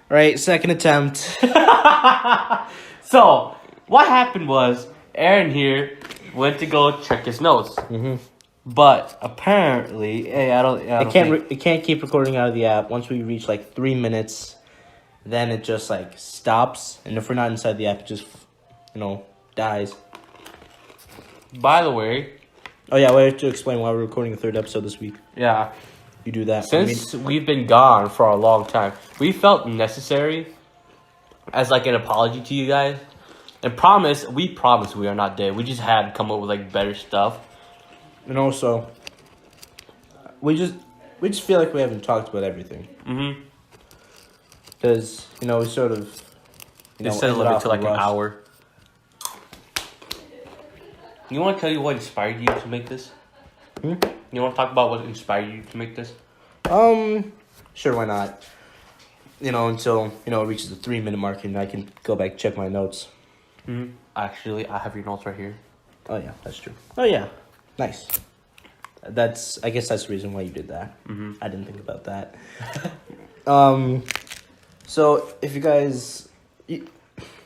Right, second attempt. So, what happened was, Aaron here went to go check his notes. Mm-hmm. But apparently, hey, I don't It can't keep recording out of the app. Once we reach like 3 minutes, then it just like stops. And if we're not inside the app, it just dies. By the way, Oh yeah, we have to explain why we're recording a third episode this week. yeah, You do that. since we've been gone for a long time, we felt necessary as like an apology to you guys. And we promise we are not dead. We just had to come up with like better stuff. And also, we just feel like we haven't talked about everything. Mm-hmm. Because, we sort of, Instead of ended limited off to like in an rush. hour. You want to tell you what inspired you to make this? Hmm? You want to talk about what inspired you to make this? Sure, why not? Until, it reaches the 3 minute mark and I can go back and check my notes. Mm-hmm. Actually, I have your notes right here. Oh, yeah, that's true. Oh, yeah. Nice. I guess that's the reason why you did that. Mm-hmm. I didn't think about that. So if you guys...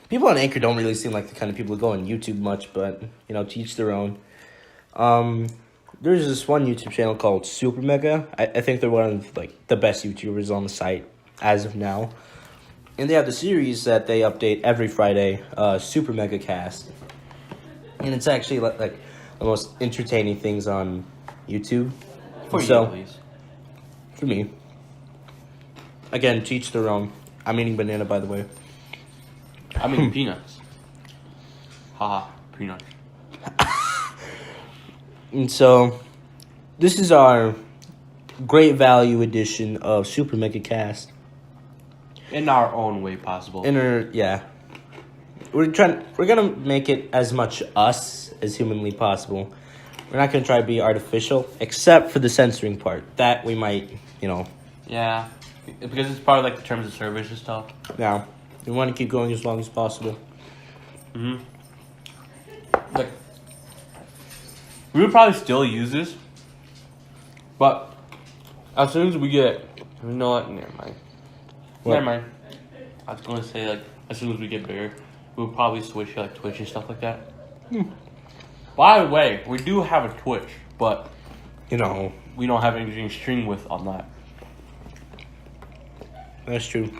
people on Anchor don't really seem like the kind of people who go on YouTube much, but, to each their own. There's this one YouTube channel called Super Mega. I think they're one of, the best YouTubers on the site as of now. And they have the series that they update every Friday, Super Mega Cast. And it's actually, the most entertaining things on YouTube. For you, So, at least. for me. Again, to each their own. I'm eating banana, by the way. I mean peanuts. Haha, peanuts. And so, this is our great value edition of Super Mega Cast. In our own way possible. We're gonna make it as much us as humanly possible. We're not gonna try to be artificial, except for the censoring part. That we might, Yeah, because it's part of the terms of service and stuff. Yeah, we want to keep going as long as possible. Mm-hmm. We would probably still use this, but as soon as we get, you know what? Never mind. What? Never mind. I was gonna say as soon as we get bigger, we'll probably switch to Twitch and stuff like that. By the way, we do have a Twitch, but we don't have anything to stream with on that. That's true.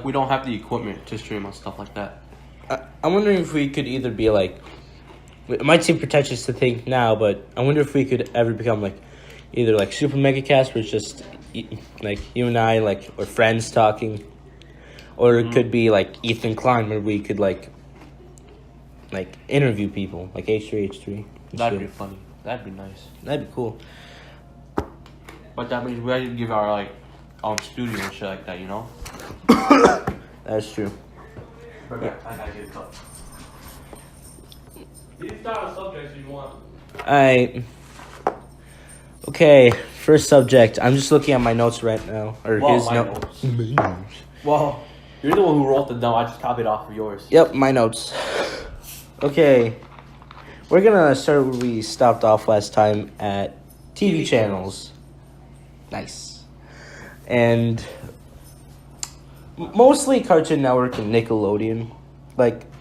We don't have the equipment to stream on stuff like that. I'm wondering if we could either be it might seem pretentious to think now, but I wonder if we could ever become either Super Mega Cast, where it's just you and I we're friends talking, or it could be Ethan Klein, where we could interview people H3H3. That'd be funny. That'd be nice. That'd be cool. But that means we have to give our own studio and shit like that, That's true. Okay, I gotta get a cup. You can start a subject if you want. Alright. Okay, first subject. I'm just looking at my notes right now. Or Well, his my notes. Well, you're the one who wrote them down. I just copied off of yours. Yep, my notes. Okay. We're gonna start where we stopped off last time at TV channels. Nice. And mostly Cartoon Network and Nickelodeon.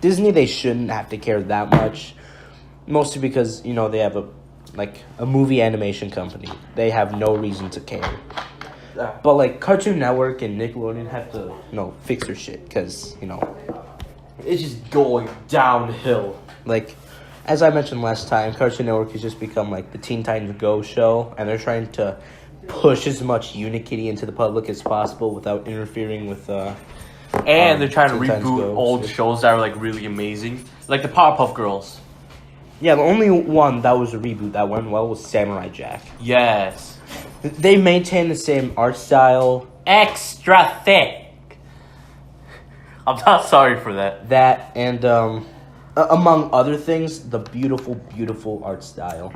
Disney, they shouldn't have to care that much. Mostly because, they have a movie animation company. They have no reason to care. Yeah. But, Cartoon Network and Nickelodeon have to, fix their shit. Because, It's just going downhill. as I mentioned last time, Cartoon Network has just become, the Teen Titans Go show. And they're trying to push as much Unikitty into the public as possible without interfering with, And they're trying to Teen Titans reboot Go. old shows that are really amazing. Like the Powerpuff Girls. Yeah, the only one that was a reboot that went well was Samurai Jack. Yes. They maintain the same art style. Extra thick. I'm not sorry for that. That and among other things, the beautiful, beautiful art style.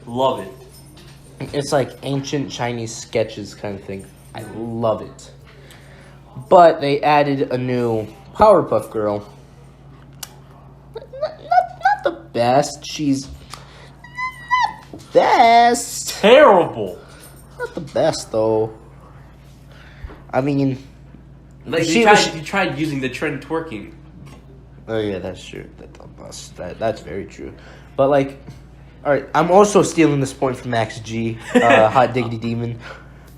Love it. It's ancient Chinese sketches kind of thing. I love it. But they added a new Powerpuff Girl. Not the best. She's not the best. Terrible. Not the best though. I mean, Like you tried using the trend twerking. Oh yeah, that's true. That's very true. But like, all right, I'm also stealing this point from Max G, Hot Diggity Demon.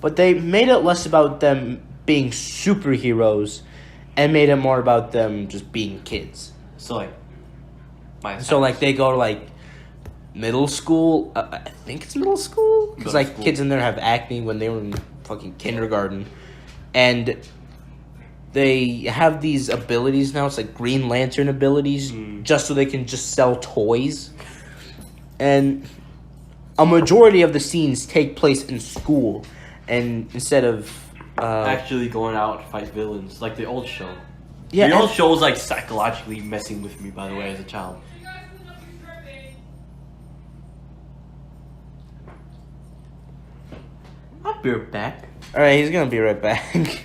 But they made it less about them being superheroes, and made it more about them just being kids. So like, they go to like middle school. I think it's middle school because like kids in there have acne when they were in fucking kindergarten, and they have these abilities now. It's like Green Lantern abilities, just so they can just sell toys. And a majority of the scenes take place in school, and instead of actually going out to fight villains, like the old show. Yeah, the old show was like psychologically messing with me, by the way, as a child. I'll be right back. All right, he's gonna be right back.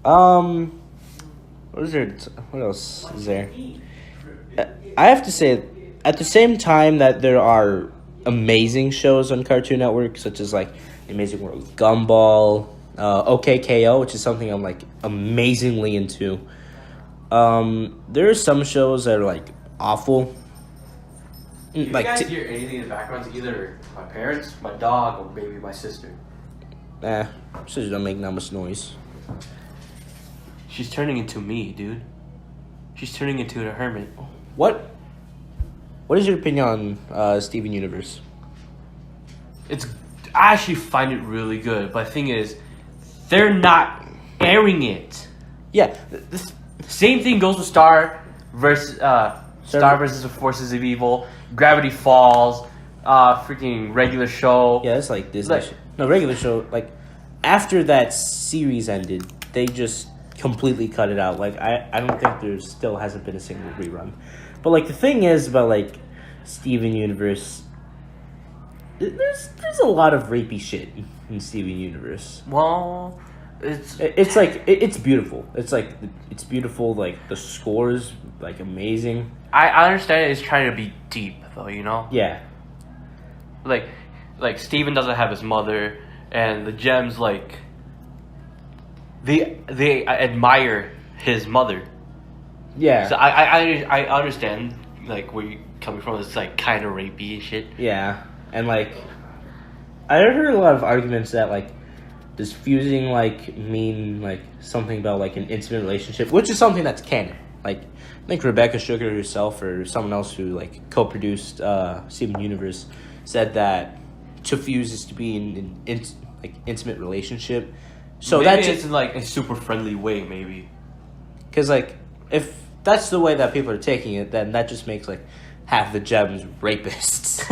What is there? What else is there? I have to say, at the same time that there are amazing shows on Cartoon Network, such as like The Amazing World of Gumball, OKKO, which is something I'm like amazingly into. There are some shows that are like awful. If you guys hear anything in the background, it's either my parents, my dog, or maybe my sister. Sisters don't make that much noise. She's turning into me, dude. She's turning into a hermit. What is your opinion on Steven Universe? I actually find it really good, but the thing is, they're not airing it. Yeah. Same thing goes with Star versus the Forces of Evil, Gravity Falls, freaking regular show. Yeah, it's like Disney. Regular show. Like after that series ended, they just completely cut it out. Like I don't think there still hasn't been a single rerun. But like the thing is about like Steven Universe, there's a lot of rapey shit in Steven Universe. Well, it's like it's beautiful. It's beautiful. Like the score is like amazing. I understand it's trying to be deep though, you know. Yeah. Like Steven doesn't have his mother, and the gems like they admire his mother. Yeah. So I understand like where you're coming from. It's like kind of rapey and shit. Yeah, and like I heard a lot of arguments that like does fusing like mean like something about like an intimate relationship, which is something that's canon. Like I think Rebecca Sugar herself or someone else who like co-produced Steven Universe said that to fuse is to be in an intimate relationship. So maybe that's it's in like a super friendly way, maybe. Because like if that's the way that people are taking it, then that just makes like half the gems rapists.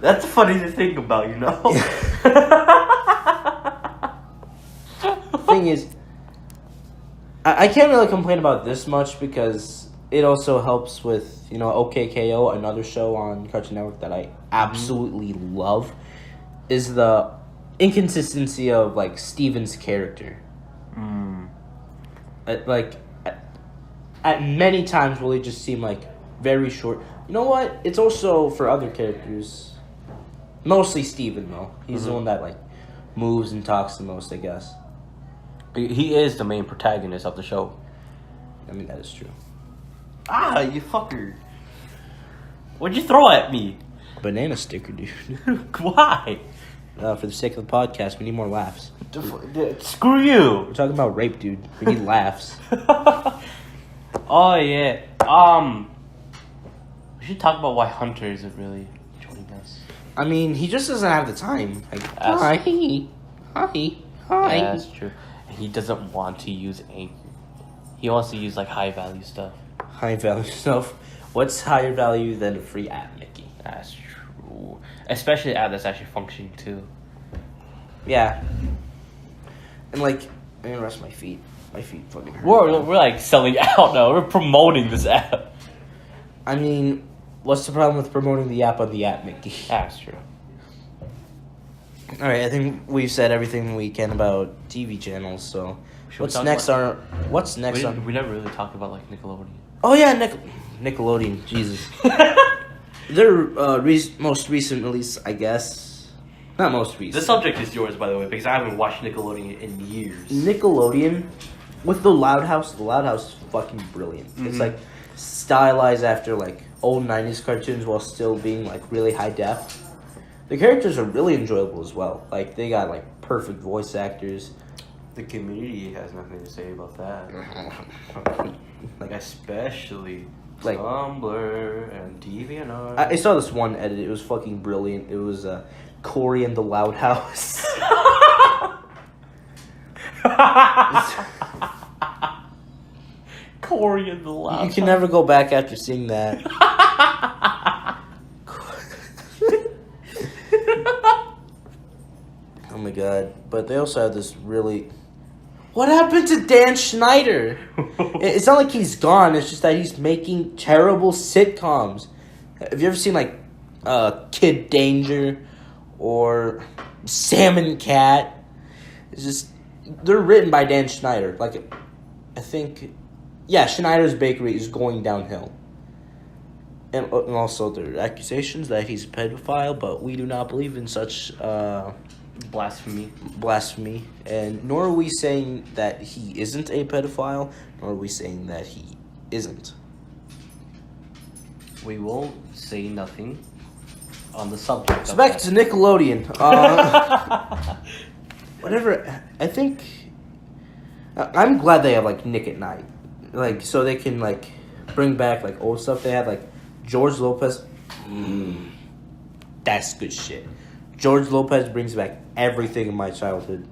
That's funny to think about, you know. Thing is, I can't really complain about this much because it also helps with, you know, OKKO, another show on Cartoon Network that I absolutely love, is the inconsistency of like Steven's character. At many times will he just seem like very short. You know what? It's also for other characters. Mostly Steven though. He's the one that like moves and talks the most, I guess. He is the main protagonist of the show. I mean, that is true. Ah, you fucker. What'd you throw at me? Banana sticker, dude. Why? For the sake of the podcast, we need more laughs. Screw you. We're talking about rape, dude. We need laughs. Oh, yeah. We should talk about why Hunter isn't really joining us. I mean, he just doesn't have the time. Like, hi. Yeah, that's true. He doesn't want to use Anchor. He wants to use, like, high-value stuff. High-value stuff? What's higher value than a free app, Mickey? That's true. Especially an app that's actually functioning, too. Yeah. And, like, I'm gonna rest my feet. My feet fucking hurt. We're like, selling out now. We're promoting this app. I mean, what's the problem with promoting the app on the app, Mickey? That's true. Alright, I think we've said everything we can about TV channels, so... What's next? We never really talked about, like, Nickelodeon. Oh, yeah, Nickelodeon. Jesus. Their most recent release, I guess, Not most weeks. The subject is yours, by the way, because I haven't watched Nickelodeon in years. Nickelodeon, with the Loud House is fucking brilliant. Mm-hmm. It's like stylized after like old 90s cartoons while still being like really high def. The characters are really enjoyable as well. Like they got like perfect voice actors. The community has nothing to say about that. Like especially like Tumblr and DeviantArt. I saw this one edit. It was fucking brilliant. It was Corey and the Loud House. Corey and the Loud House. You can never go back after seeing that. Oh my god. But they also have this really... What happened to Dan Schneider? It's not like he's gone. It's just that he's making terrible sitcoms. Have you ever seen like Kid Danger or Sam and Cat? It's just... They're written by Dan Schneider. Like, I think... Yeah, Schneider's Bakery is going downhill. And also there are accusations that he's a pedophile, but we do not believe in such blasphemy. And nor are we saying that he isn't a pedophile, nor are we saying that he isn't. We won't say nothing on the subject. So back to Nickelodeon. Whatever, I think... I'm glad they have, like, Nick at Night. Like, so they can, like, bring back, like, old stuff. They had, like, George Lopez. That's good shit. George Lopez brings back everything in my childhood.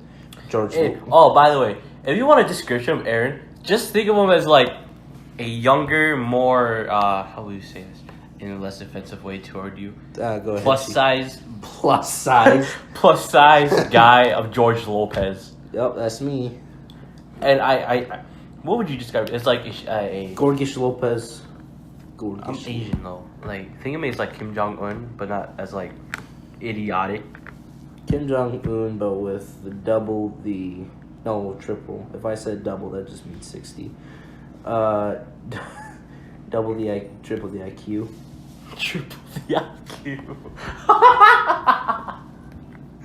Lopez. Oh, by the way, if you want a description of Aaron, just think of him as, like, a younger, more, how would you say this? In a less offensive way toward you. Go ahead. Plus size guy of George Lopez. Yep, that's me. And I what would you describe it? It's like a Gorgeous Lopez. I'm Asian though. Like think of me as like Kim Jong-un, but not as like idiotic. Kim Jong-un, but with triple. If I said double, that just means 60. Triple the IQ. Triple the IQ.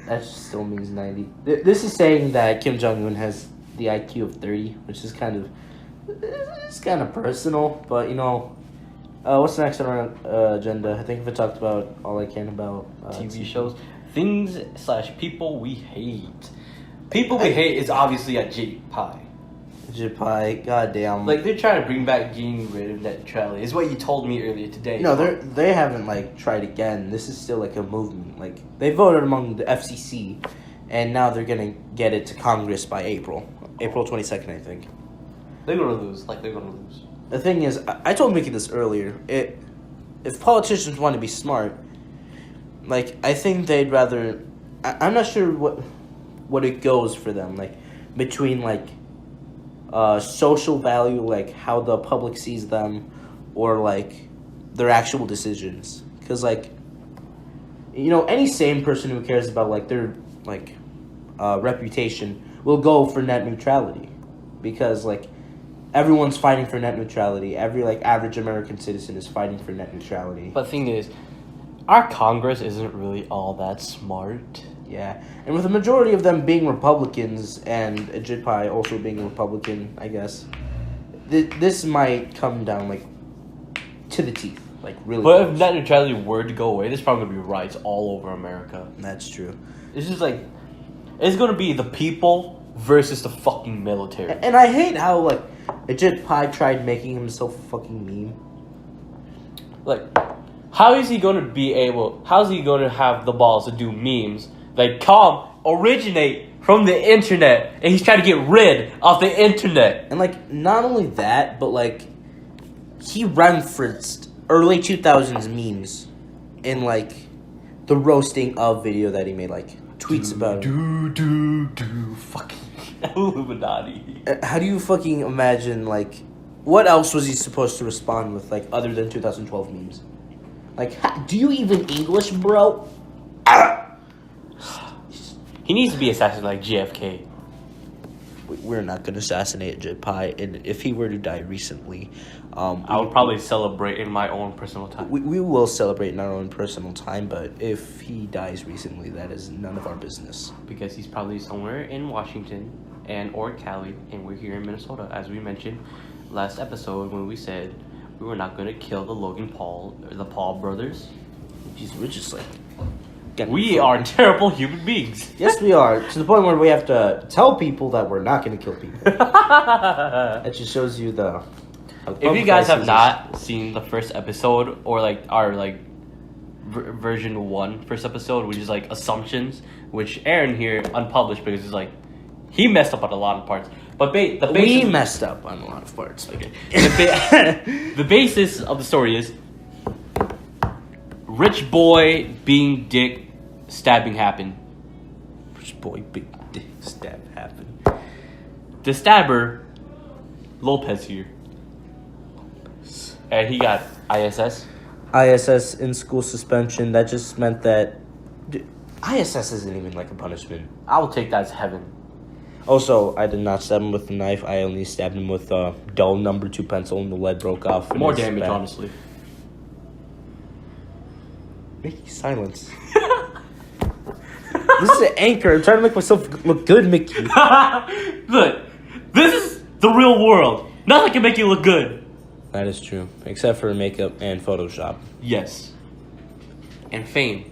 That still means 90. This is saying that Kim Jong-un has the IQ of 30, which is kind of personal, but you know, what's next on our agenda? I think we talked about all I can about TV shows, things / people we hate. People we hate is obviously at J-Pie. J-Pie, goddamn. Like they're trying to bring back getting rid of net neutrality. Is what you told me earlier today. No, they haven't like tried again. This is still like a movement. Like they voted among the FCC, and now they're gonna get it to Congress by April 22nd, I think. They're gonna lose. The thing is, I told Mickey this earlier. If politicians want to be smart, like I think they'd rather. I'm not sure what it goes for them. Like between like social value, like how the public sees them, or like their actual decisions. Because like, you know, any sane person who cares about like their like reputation will go for net neutrality, because like everyone's fighting for net neutrality. Every like average American citizen is fighting for net neutrality. But the thing is, our Congress isn't really all that smart. Yeah, and with the majority of them being Republicans and J-Pie also being a Republican, I guess, this might come down like to the teeth, like really. But close. if net neutrality were to go away, there's probably gonna be riots all over America. That's true. It's just like it's gonna be the people versus the fucking military. And I hate how like J-Pie tried making himself a fucking meme. Like, how is he gonna be able? How's he gonna have the balls to do memes that originate from the internet, and he's trying to get rid of the internet? And like, not only that, but like, he referenced early 2000s memes in like the roasting of video that he made, like tweets about fucking Illuminati. How do you fucking imagine like what else was he supposed to respond with, like other than 2012 memes? Like, do you even English, bro? He needs to be assassinated like JFK. we're not going to assassinate Jet Pie. And if he were to die recently, I would probably celebrate in my own personal time. We will celebrate in our own personal time, but if he dies recently, that is none of our business. Because he's probably somewhere in Washington or Cali, and we're here in Minnesota, as we mentioned last episode when we said we were not going to kill the Paul brothers. Jeez, we're just like... We are terrible human beings. Yes, we are. To the point where we have to tell people that we're not going to kill people. That just shows you the... If you guys have not seen the first episode, or like our like version 1 first episode, which is like assumptions, which Aaron here unpublished because it's like he messed up on a lot of parts. But we messed up on a lot of parts. Okay. The basis of the story is rich boy being dick stabbing happened. Rich boy big dick stab happened. The stabber, Lopez here. And he got ISS. ISS in school suspension. That just meant that... ISS isn't even like a punishment. I will take that as heaven. Also, I did not stab him with a knife. I only stabbed him with a dull number 2 pencil and the lead broke off. More damage, honestly. Mickey, silence. This is an anchor. I'm trying to make myself look good, Mickey. Look, this is the real world. Nothing can make you look good. That is true. Except for makeup and Photoshop. Yes. And fame.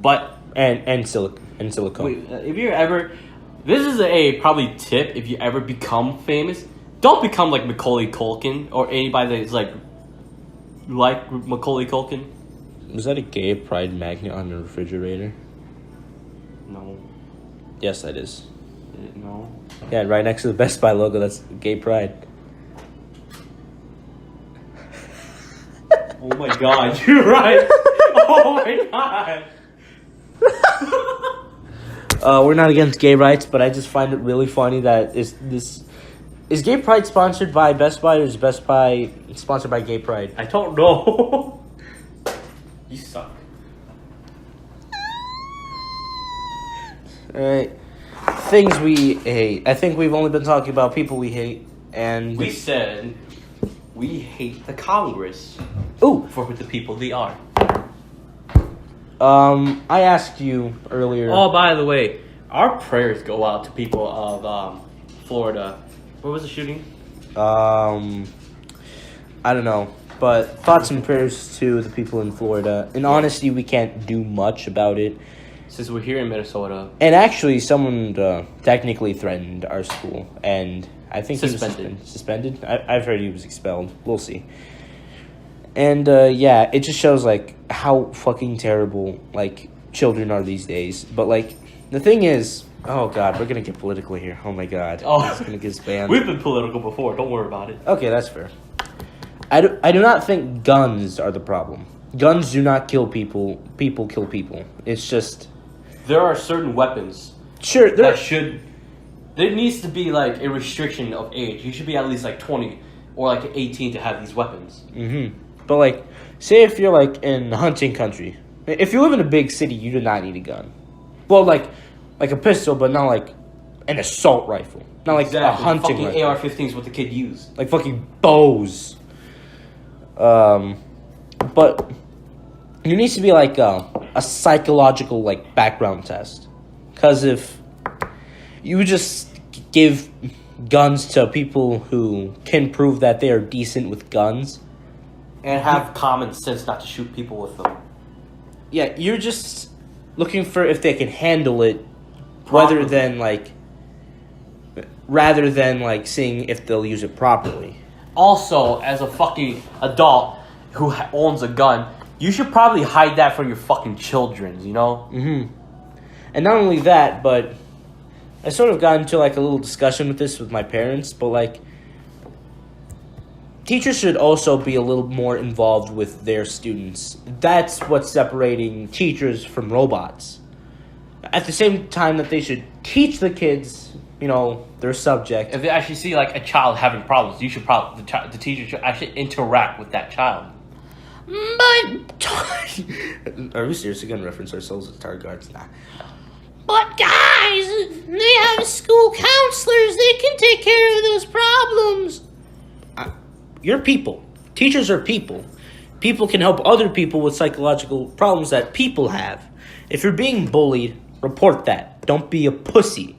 But... And silicone. Wait, if you're ever... This is a probably tip if you ever become famous. Don't become like Macaulay Culkin or anybody that's like Macaulay Culkin. Was that a gay pride magnet on the refrigerator? No. Yes, that is. No. Yeah, right next to the Best Buy logo, that's gay pride. Oh my god, you're right. Oh my god. We're not against gay rights, but I just find it really funny that is Gay Pride sponsored by Best Buy, or is Best Buy sponsored by Gay Pride? I don't know. You suck. Alright. Things we hate. I think we've only been talking about people we hate, and... We said we hate the Congress. Ooh! For the people they are. I asked you earlier... Oh, by the way, our prayers go out to people of, Florida. Where was the shooting? I don't know. But thoughts and prayers to the people in Florida. In honesty, we can't do much about it. Since we're here in Minnesota. And actually, someone technically threatened our school. And I think suspended. He was suspended? I've heard he was expelled. We'll see. And, yeah, it just shows, like, how fucking terrible, like, children are these days. But, like, the thing is... Oh, God, we're going to get political here. Oh, my God. Oh. It's going to get us banned. We've been political before. Don't worry about it. Okay, that's fair. I do not think guns are the problem. Guns do not kill people. People kill people. It's just... There are certain weapons. Sure, that should... There needs to be, like, a restriction of age. You should be at least, like, 20 or, like, 18 to have these weapons. Mm-hmm. But, like, say if you're, like, in hunting country. If you live in a big city, you do not need a gun. Well, like a pistol, but not, like, an assault rifle. Not, like, a hunting fucking rifle. AR-15 is what the kid used. Like, fucking bows. But there needs to be, like, a psychological, like, background test. Because if you just give guns to people who can prove that they are decent with guns... And have common sense not to shoot people with them. Yeah, you're just looking for if they can handle it, rather than seeing if they'll use it properly. Also, as a fucking adult who owns a gun, you should probably hide that from your fucking children, you know? Mm-hmm. And not only that, but I sort of got into, like, a little discussion with this with my parents, but, like, teachers should also be a little more involved with their students. That's what's separating teachers from robots. At the same time that they should teach the kids, you know, their subject. If they actually see, like, a child having problems, you should the teacher should actually interact with that child. But are we seriously going to reference ourselves as target guards? Nah. But guys, they have school counselors. They can take care of those problems. You're people. Teachers are people. People can help other people with psychological problems that people have. If you're being bullied, report that. Don't be a pussy.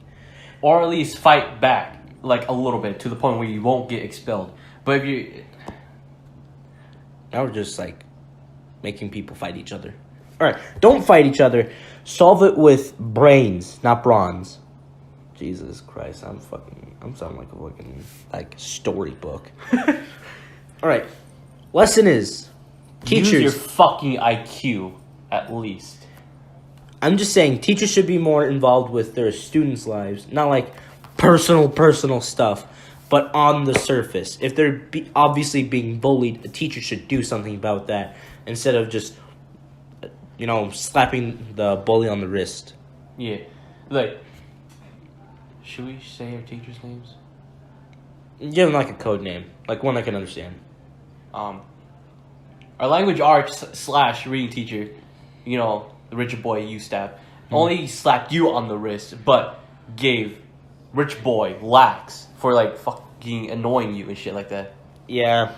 Or at least fight back, like, a little bit, to the point where you won't get expelled. But if you... Now we're just, like, making people fight each other. Alright, don't fight each other. Solve it with brains, not bronze. Jesus Christ, I'm sounding like a fucking, like, storybook. Alright, lesson is, teachers... Use your fucking IQ, at least. I'm just saying, teachers should be more involved with their students' lives. Not like personal stuff, but on the surface. If they're obviously being bullied, a teacher should do something about that instead of just, slapping the bully on the wrist. Yeah. Like, should we say our teachers' names? Give them like a code name, like one I can understand. Our language arts / reading teacher, the Rich Boy USTAP, only slapped you on the wrist, but gave Rich Boy lax for, like, fucking annoying you and shit like that. Yeah.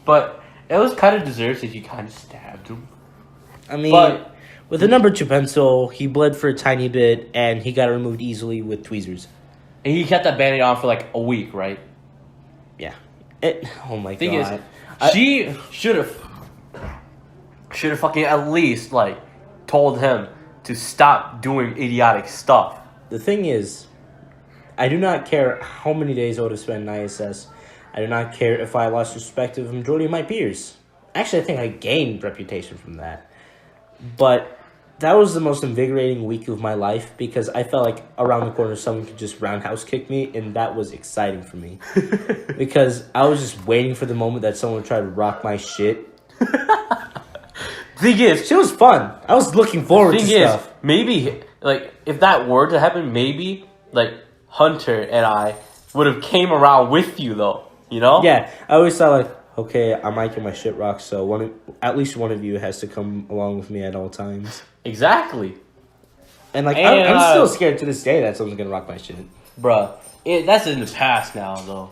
But it was kind of deserved since you kind of stabbed him. I mean, with a number 2 pencil, he bled for a tiny bit, and he got removed easily with tweezers. And he kept that Band-Aid on for, like, a week, right? Yeah. Oh my Thing god. is, she should have fucking at least, like, told him to stop doing idiotic stuff. The thing is, I do not care how many days I would have spent in ISS. I do not care if I lost respect of the majority of my peers. Actually, I think I gained reputation from that. But that was the most invigorating week of my life because I felt like around the corner someone could just roundhouse kick me, and that was exciting for me. Because I was just waiting for the moment that someone would try to rock my shit. Thing is, it was fun. I was looking forward to stuff. Maybe, like, if that were to happen, maybe, like, Hunter and I would have came around with you, though. You know? Yeah, I always thought, like, okay, I might get my shit rocked, so at least one of you has to come along with me at all times. Exactly. And, like, I'm still scared to this day that someone's gonna rock my shit. Bruh, that's in the past now, though.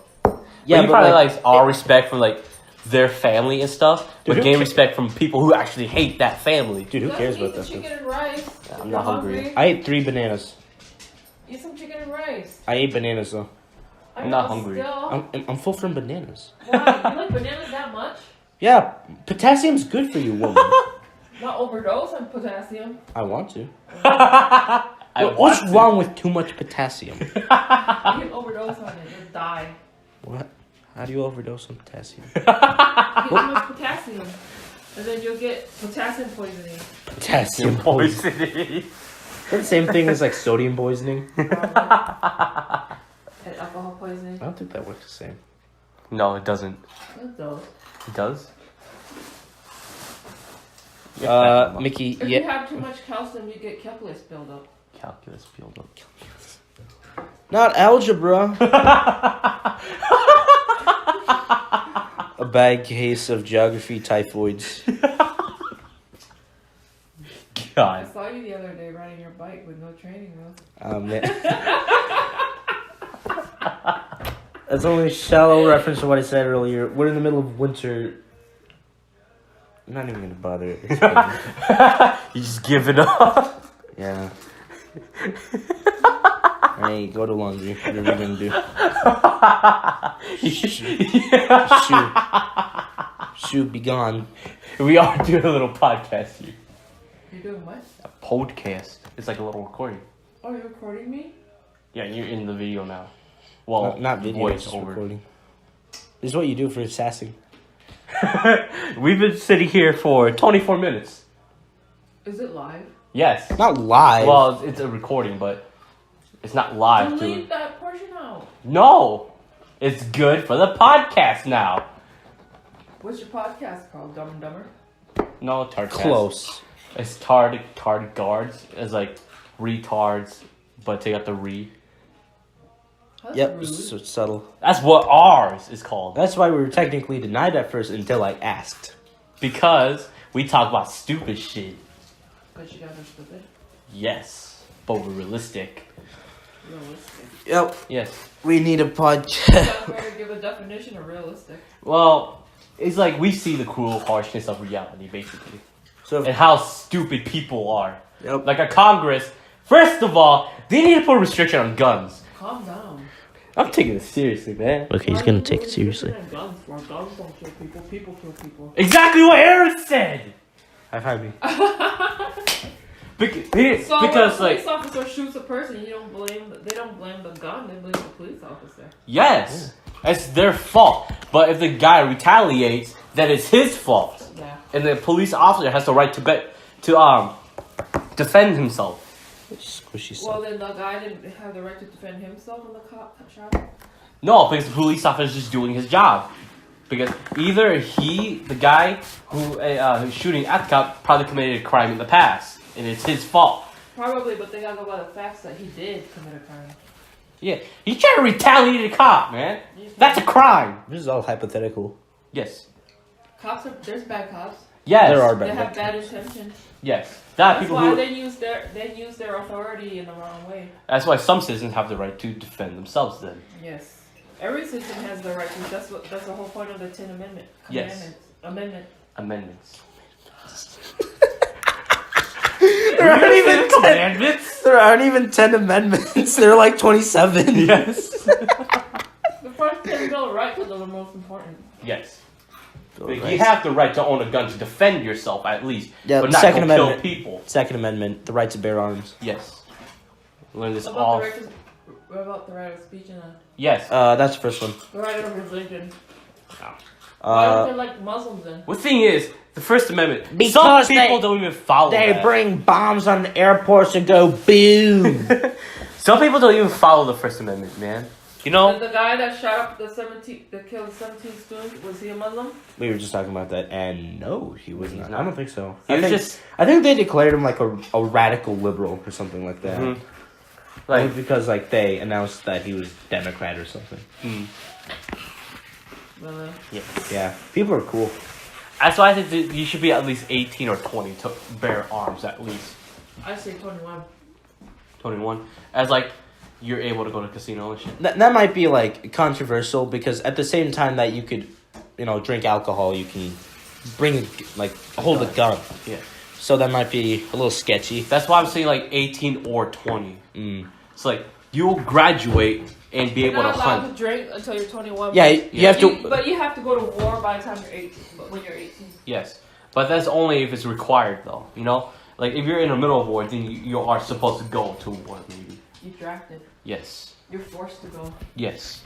Yeah, but you probably, like all respect from, like, their family and stuff, dude, but gain respect from people who actually hate that family. Dude, who cares about that chicken stuff? and rice. I'm not hungry. I ate 3 bananas. Eat some chicken and rice. I ate bananas, though. I'm not hungry. I'm full from bananas. Why? You like bananas that much? Yeah, potassium's good for you, woman. Not overdose on potassium. I want to. What's wrong with too much potassium? You can overdose on it. You'll die. What? How do you overdose on potassium? You get too much potassium. And then you'll get potassium poisoning. Potassium poisoning. Is that the same thing as, like, sodium poisoning? And alcohol poisoning. I don't think that works the same. No, it doesn't. It does. It does? Mickey, If you have too much calcium, you get calculus buildup. Calculus buildup. Not algebra. A bad case of geography typhoids. God. I saw you the other day riding your bike with no training wheels. Man. That's only a shallow reference to what I said earlier. We're in the middle of winter. I'm not even gonna bother. It's fine. You just give it up. Yeah. Hey, go to laundry. Whatever you're gonna do. Shoot, be gone. We are doing a little podcast here. You're doing what? A podcast. It's like a little recording. Oh, you're recording me? Yeah, you're in the video now. Well, not video, voice it's over. recording. This is what you do for sassing. We've been sitting here for 24 minutes. Is it live? Yes. Not live. Well, it's a recording, but it's not live. Delete that portion out. No. It's good for the podcast now. What's your podcast called? Dumb and Dumber? No, Tardcast. Close. It's Tardigards. It's like retards, but take out the re. That's Yep, rude. so it's subtle. That's what ours is called. That's why we were technically denied at first until I asked. Because we talk about stupid shit. But you guys are stupid. Yes. but we're realistic. Realistic. Yep. Yes. We need a You podcast. gotta give a definition of realistic. Well, it's like we see the cruel harshness of reality, basically. So, And how stupid people are. yep. Like a Congress, first of all, they need to put a restriction on guns. Calm down. I'm taking it seriously, man. Okay, he's Why gonna do take you it put seriously. restriction on Guns for guns don't kill people. People kill people. Exactly what Aaron said. High five me. Because So when a like police officer shoots a person, they don't blame the gun. They blame the police officer. yes, it's their fault. But if the guy retaliates, then it's his fault, Yeah. and the police officer has the right to defend himself. Squishy stuff. Well, then the guy didn't have the right to defend himself when the cop shot him. No, because the police officer is just doing his job. Because either the guy who's shooting at the cop, probably committed a crime in the past, and it's his fault. Probably, but they gotta go by the facts that he did commit a crime. Yeah, he's trying to retaliate a cop, man. That's a crime. This is all hypothetical. Yes. There's bad cops. Yes. There are They bad. have bad intentions. Yes. That's why they use their authority in the wrong way. That's why some citizens have the right to defend themselves. Then. Yes. Every citizen has the right to. That's the whole point of the 10th Amendment. Yes. Amendments. There aren't even 10. commandments. There aren't even 10 amendments. There are like 27. Yes. The first 10 Bill of Rights are the most important. Yes. But you have the right to own a gun to defend yourself at least, Yeah, but not Second to kill Amendment. people. Second Amendment, the right to bear arms. Yes. Learn this What all. about the right of speech and Yes. That's the first one. the right of religion? Why don't they like Muslims then? The thing is, the First Amendment. Some Because people don't even follow They that. bring bombs on the airports and go boom. Some people don't even follow the First Amendment, man. You know? The guy that shot up that killed 17 students, was he a Muslim? We were just talking about that, and no, he was not. not. I don't think so. He was think, just I think they declared him like a radical liberal or something like that. Mhm. Like like because like they announced that he was Democrat or something. Really? Yeah, people are cool. that's why I think that you should be at least 18 or 20 to bear arms at least. I say 21. 21. As like you're able to go to casino and shit. That might be like controversial because at the same time that you could, drink alcohol, you can bring hold a gun. Yeah. So that might be a little sketchy. That's why I'm saying like 18 or 20. Mm. It's like you'll graduate and be You're able to not allowed hunt. to drink until you're 21. Yeah, you have to. But you have to go to war by the time you're 18. But when you're 18. Yes. But that's only if it's required though, you know? Like if you're in the middle of war, then you are supposed to go to war maybe. You're drafted. Yes. You're forced to go. Yes.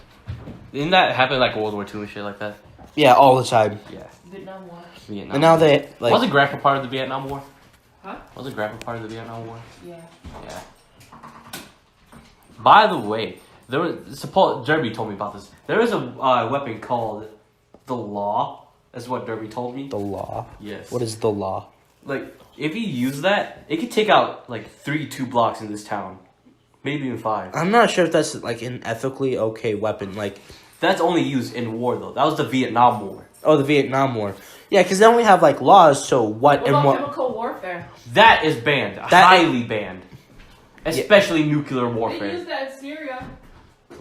Didn't that happen like World War II and shit like that? Yeah, all the time. Yeah. Vietnam War. Vietnam. And now they like. Wasn't Grandpa part of the Vietnam War? Huh? Wasn't Grandpa part of the Vietnam War? Yeah. Yeah. By the way, there was Derby told me about this. There is a weapon called the Law. That's what Derby told me. The law. Yes. What is the law? Like if you use that, it could take out like 2 blocks in this town, maybe even 5. I'm not sure if that's like an ethically okay weapon. Like, That's only used in war though. That was the Vietnam War. oh, the Vietnam War. Yeah, because they only have like laws. So what What and about what? chemical warfare? That is banned, highly banned, especially nuclear They warfare. used that in Syria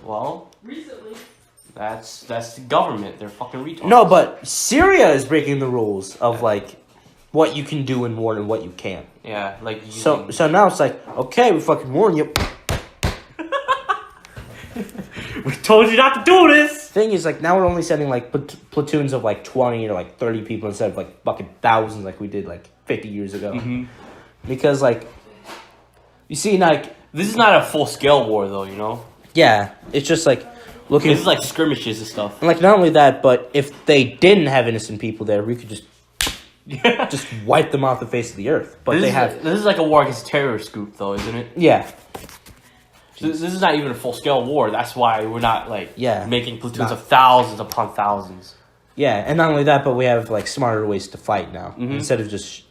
Well, recently. that's the government. They're fucking retards. No, but Syria is breaking the rules of like what you can do in war and what you can't. Yeah, like using... So now it's like, okay, we fucking warn you. we told you not to do this. Thing is, like, now we're only sending like platoons of like 20 or like 30 people instead of like fucking thousands like we did like 50 years ago. Mm-hmm. Because like, you see, like, This is not a full scale war though, you know. yeah, it's just like looking. This is like skirmishes and stuff. And like not only that, but if they didn't have innocent people there, we could just wipe them off the face of the earth. But This is like a war against terror scoop though, isn't it? yeah. This is not even a full scale war. That's why we're not like making platoons Not- of thousands upon thousands. Yeah, and not only that, but we have like smarter ways to fight now instead of just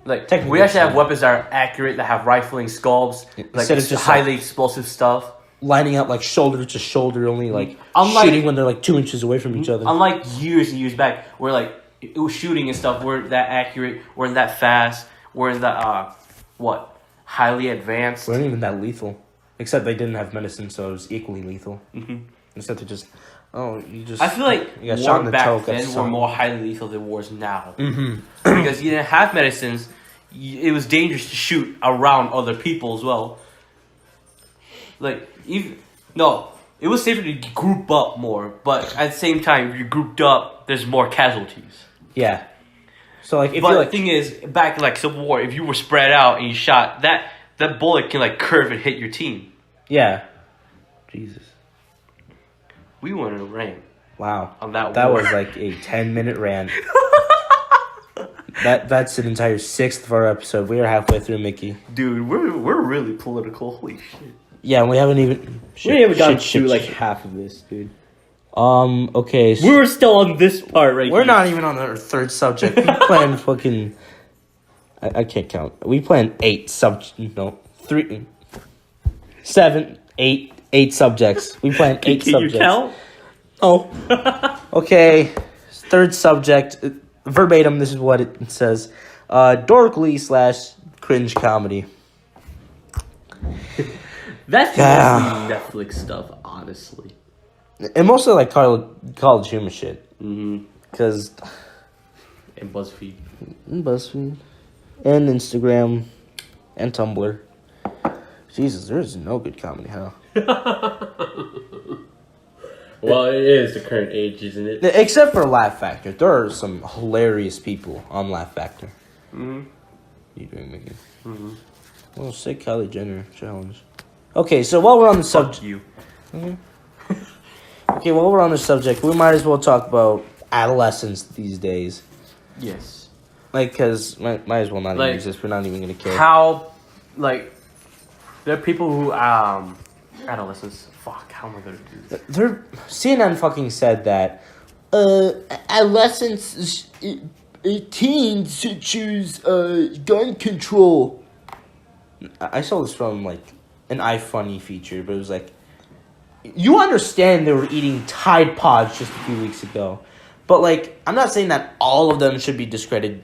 Like Technically, we actually have it's- weapons that are accurate, that have rifling scopes, like Instead of just, highly explosive stuff. lining up like shoulder to shoulder, only like Unlike- shooting when they're like 2 inches away from each other. Unlike years and years back, where like it was shooting and stuff weren't that accurate, weren't that fast, weren't that highly advanced. weren't even that lethal. Except they didn't have medicine, so it was equally lethal. Mm-hmm. Instead of just, you just. I feel like you got shot in war the back toe, got then were stung. more highly lethal than wars now. Mm-hmm. Because you didn't have medicines, it was dangerous to shoot around other people as well. Like, it was safer to group up more, but at the same time, if you grouped up, there's more casualties. Yeah. So like, if But you the thing is, back in like Civil War, if you were spread out and you shot, that bullet can like curve and hit your team. yeah. Jesus. We went in a rant Wow. on that. That war. was like a 10-minute rant. That's an entire sixth of our episode. We are halfway through, Mickey. Dude, we're really political. Holy shit. Yeah, and we haven't even. We haven't gotten shit, through like shit. half of this, dude. Okay. So We're still on this part right we're here. not even on our third subject. We planned fucking. I can't count. We planned 8 3, 7, 8 subjects. We planned 8 Can subjects. you count? Oh. Okay. Third subject. Verbatim, this is what it says. Dorkly / cringe comedy. That's Yeah. mostly Netflix stuff, honestly. And mostly like college humor shit. Mm-hmm. Because And BuzzFeed. BuzzFeed. And Instagram. And Tumblr. Jesus, there's no good comedy, huh? Well, it is the current age, isn't it? Except for Laugh Factor. There are some hilarious people on Laugh Factor. Mm-hmm. What are you doing, Mickey? Mm-hmm. Well, sick Kylie Jenner challenge. Okay, so while we're on the Fuck subject... you. Okay, while we're on the subject, we might as well talk about adolescence these days. Yes. Like, because might as well not even Like, use this. We're not even going to care. How, like, there are people who, adolescents. Fuck, how am I gonna do this? CNN fucking said that adolescents, teens should choose gun control. I saw this from like an iFunny feature, but it was like, you understand they were eating Tide Pods just a few weeks ago, but like I'm not saying that all of them should be discredited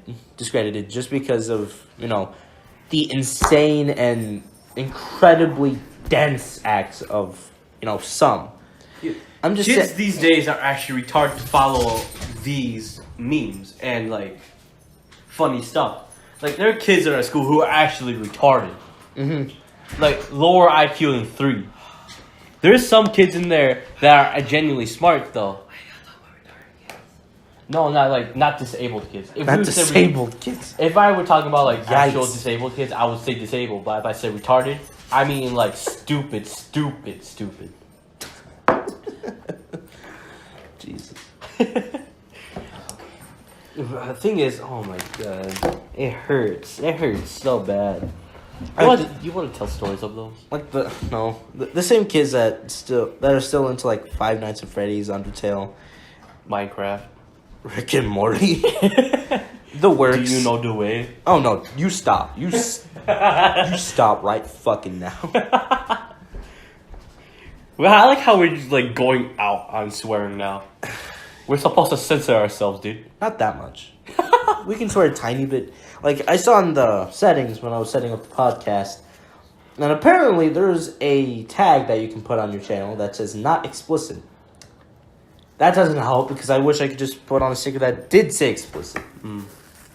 just because of the insane and incredibly dense acts of some. I'm just Kids saying. these days are actually retarded to follow these memes and like funny stuff. Like there are kids that are at school who are actually retarded. Mm-hmm. Like lower IQ than 3. There's some kids in there that are genuinely smart though. No, not disabled kids. If Not we said disabled kids. If I were talking about like actual Yikes. disabled kids, I would say disabled. But if I say retarded, I mean like stupid. Jesus. The thing is, oh my god, it hurts. It hurts so bad. You want to tell stories of those? Like the same kids that are still into like Five Nights at Freddy's, Undertale, Minecraft. Rick and Morty. The works. Do you know the way? Oh no! You stop. You stop right fucking now. Well, I like how we're just like going out on swearing now. We're supposed to censor ourselves, dude. Not that much. We can swear a tiny bit. Like I saw in the settings when I was setting up the podcast, and apparently there's a tag that you can put on your channel that says "not explicit." That doesn't help because I wish I could just put on a sticker that did say explicit.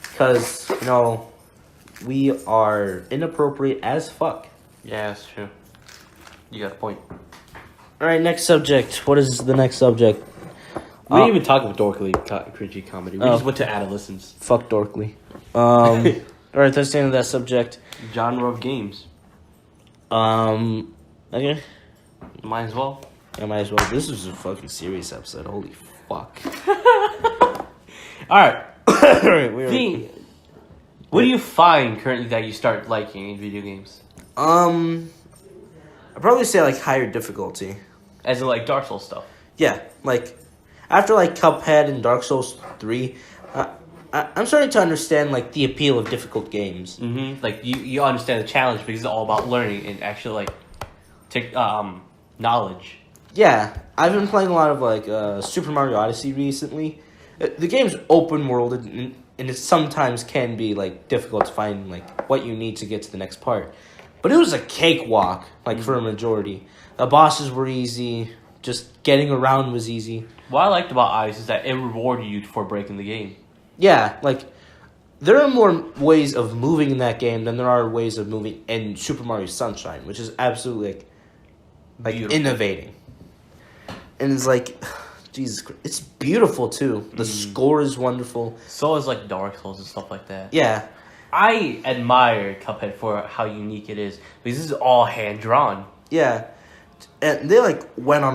Because we are inappropriate as fuck. Yeah, that's true. You got a point. All right, next subject. What is the next subject? We didn't even talk about dorkly cringy comedy. We We just just went to adolescence. Fuck Dorkly. All right, that's the end of that subject. Genre of games. Okay. Might as well. I might as well. This was a fucking serious episode. Holy fuck. All right. All right, we're... What do you find currently that you start liking in video games? I'd probably say like higher difficulty. As in like Dark Souls stuff. Yeah, like after like Cuphead and Dark Souls 3, I'm starting to understand like the appeal of difficult games. Mm-hmm. Like you understand the challenge because it's all about learning and actually like take knowledge. Yeah, I've been playing a lot of like Super Mario Odyssey recently. The game's open world and it sometimes can be like difficult to find like what you need to get to the next part. But it was a cakewalk, like, for a majority. The bosses were easy. Just getting around was easy. What I liked about Ice is that it rewarded you for breaking the game. Yeah, like, there are more ways of moving in that game than there are ways of moving in Super Mario Sunshine, which is absolutely, like innovating. And it's like, Jesus Christ, it's beautiful, too. The score is wonderful. So is, like, Dark Souls and stuff like that. Yeah. I admire Cuphead for how unique it is, because this is all hand-drawn. Yeah. And they, like, went on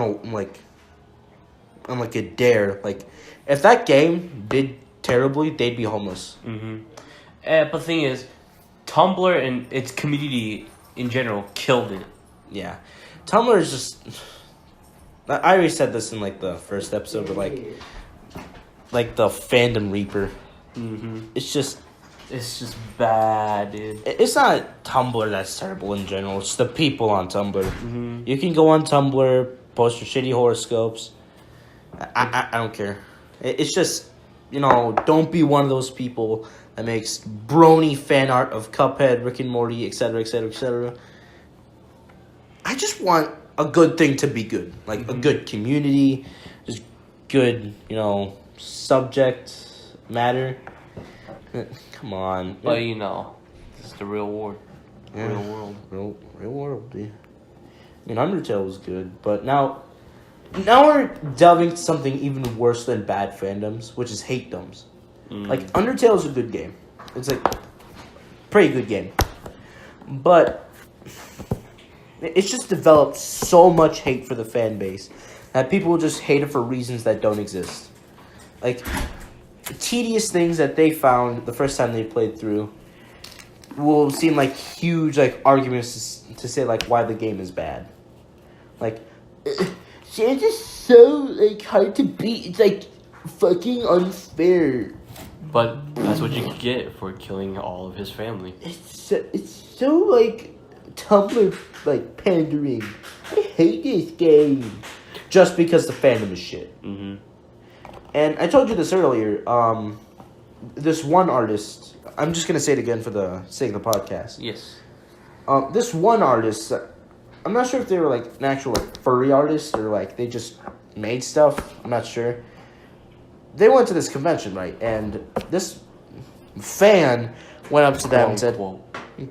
a dare. Like, if that game did terribly, they'd be homeless. But the thing is, Tumblr and its community in general killed it. Yeah. Tumblr is just... I already said this in, like, the first episode, but, like the fandom reaper. It's just bad, dude. It's not Tumblr that's terrible in general. It's the people on Tumblr. You can go on Tumblr, post your shitty horoscopes. I don't care. It's just, don't be one of those people that makes brony fan art of Cuphead, Rick and Morty, etc., etc., etc. I just want a good thing to be good. Like, a good community, just good, subject matter. Come on. But, this is the real world. Yeah. Real world. Real world, dude. I mean, Undertale was good, but now we're delving to something even worse than bad fandoms, which is hate-doms. Like, Undertale is a good game. It's, like, pretty good game. But it's just developed so much hate for the fan base that people will just hate it for reasons that don't exist. Like, tedious things that they found the first time they played through will seem like huge, like, arguments to say, like, why the game is bad. Like, it's just so, like, hard to beat. It's, like, fucking unfair. But that's what you get for killing all of his family. It's so, like, Tumblr, like, pandering. I hate this game. Just because the fandom is shit. And I told you this earlier, this one artist, I'm just going to say it again for the sake of the podcast. Yes. This one artist, I'm not sure if they were, like, an actual, like, furry artist or, like, they just made stuff. I'm not sure. They went to this convention, right? And this fan went up to them and said,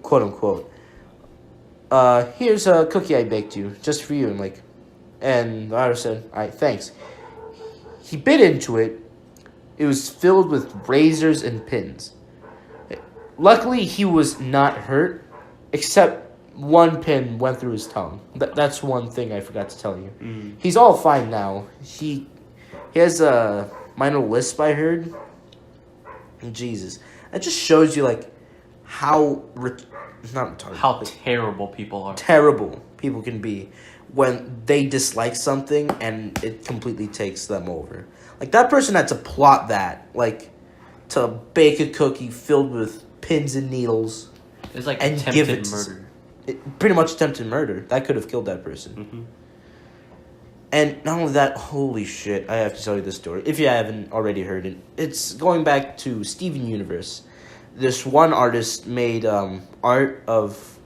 quote unquote, here's a cookie I baked you, just for you. And the artist said, all right, thanks. He bit into it. It was filled with razors and pins. Luckily, he was not hurt, except one pin went through his tongue. That's one thing I forgot to tell you. He's all fine now. He has a minor lisp, I heard. Jesus. That just shows you, like, how... not retarded. How terrible people are. Terrible people can be when they dislike something and it completely takes them over. Like, that person had to plot that, like, to bake a cookie filled with pins and needles. It's like and attempted murder. Pretty much attempted murder. That could have killed that person. And not only that, holy shit, I have to tell you this story. If you haven't already heard it, it's going back to Steven Universe. This one artist made art of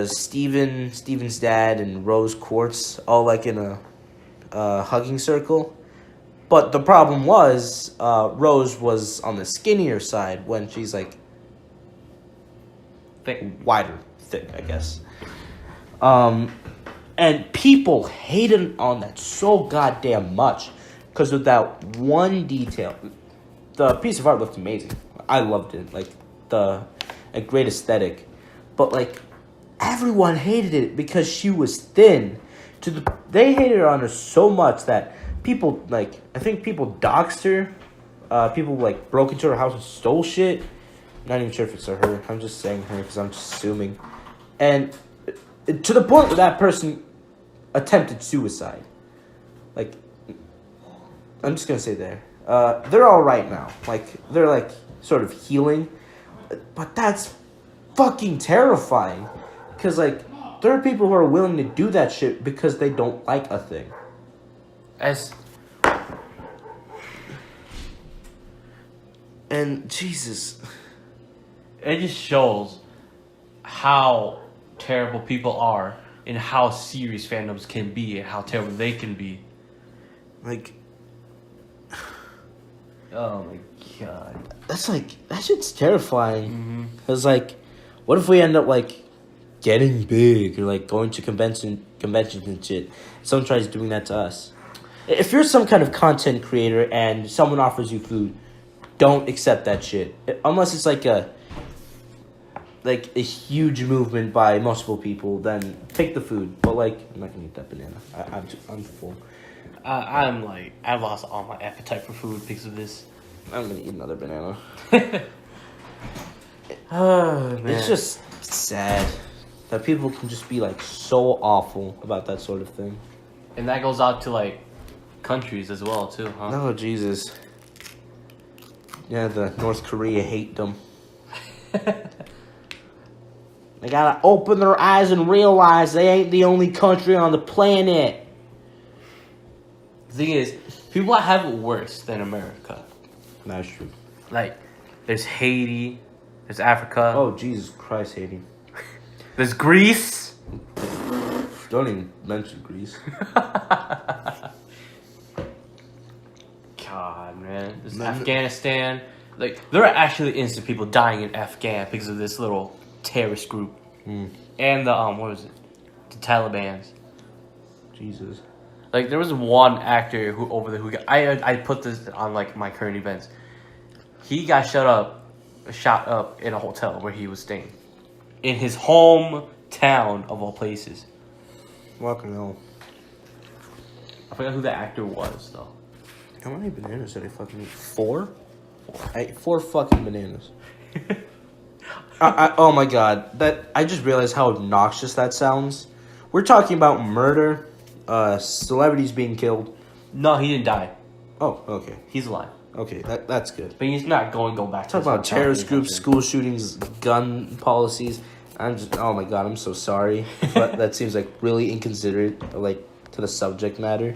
Steven's dad and Rose Quartz all, like, in a hugging circle. But the problem was Rose was on the skinnier side when she's, like, Thick. Wider, thick, I guess. And people hated on that so goddamn much because of that one detail. The piece of art looked amazing. I loved it. Like, a great aesthetic. But, like, everyone hated it because she was thin. They hated on her so much that people, like, I think people doxed her. People, like, broke into her house and stole shit. Not even sure if it's her. I'm just saying her because I'm just assuming. And to the point where that person attempted suicide. Like, I'm just going to say there. They're all right now. Like, they're, like, sort of healing. But that's fucking terrifying. Because, like, there are people who are willing to do that shit because they don't like a thing. And, Jesus... It just shows how terrible people are and how serious fandoms can be and how terrible they can be. Like, Oh my god. that's like, that shit's terrifying. Mm-hmm. Because, like, what if we end up, like, getting big or, like, going to conventions and shit? Someone tries doing that to us. If you're some kind of content creator and someone offers you food, don't accept that shit. Unless it's, like a huge movement by multiple people, then take the food. But, like, I'm not gonna eat that banana. I'm full. I've lost all my appetite for food because of this. I'm gonna eat another banana. Oh man. It's just sad that people can just be like so awful about that sort of thing. And that goes out to like countries as well too, huh? Oh Jesus. Yeah, the North Korea hate them. They gotta open their eyes and realize they ain't the only country on the planet. The thing is, people have it worse than America. That's true. Like, there's Haiti, there's Africa, Oh Jesus Christ, Haiti. there's Greece. Don't even mention Greece. God, man. There's Man. Afghanistan. Like, there are actually innocent people dying in Afghan because of this little terrorist group. Mm. And the, what was it? The Talibans. Jesus. Like, there was one actor who over there who got... I put this on, like, my current events. He got shot up in a hotel where he was staying. In his hometown, of all places. Fucking hell. I forgot who the actor was, though. How many bananas did I fucking eat? 4? I ate 4 fucking bananas. Oh my god. I just realized how obnoxious that sounds. We're talking about murder, celebrities being killed. No, he didn't die. Oh, okay. He's alive. Okay, that's good. But he's not going to go back to Talk his about hometown terrorist anytime groups, soon. school shootings, gun policies. Oh my god, I'm so sorry. But that seems like really inconsiderate, like, to the subject matter.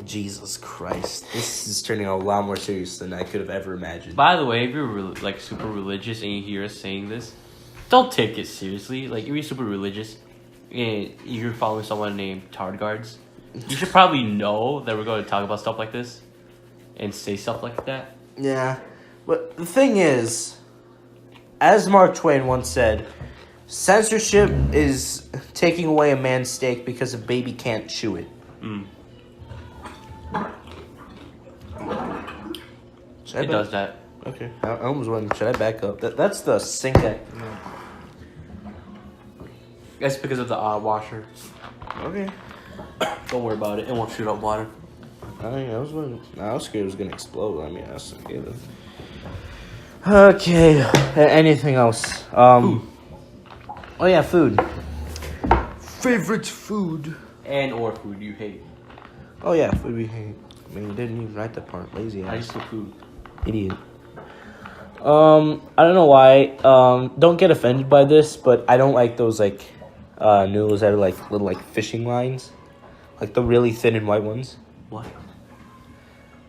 Jesus Christ. This is turning out a lot more serious than I could have ever imagined. By the way, if you're like super religious and you hear us saying this, don't take it seriously. Like, if you're super religious and you're following someone named Tardigards, you should probably know that we're going to talk about stuff like this and say stuff like that. Yeah. But the thing is, as Mark Twain once said, censorship is taking away a man's steak because a baby can't chew it. Mm. Should I It does that. Okay. I almost went. Should I back up? That's the sink. That's because of the washer. Okay. Don't worry about it. It won't shoot up water. I was scared it was gonna explode. I mean, I was scared. Okay. Anything else? Food. Oh yeah, food. Favorite food. And or food you hate. Oh yeah, food we hate. I mean, you didn't even write that part. Lazy I ass. just say food. Idiot. I don't know why. Don't get offended by this, but I don't like those like noodles that are like little like fishing lines, like the really thin and white ones. What?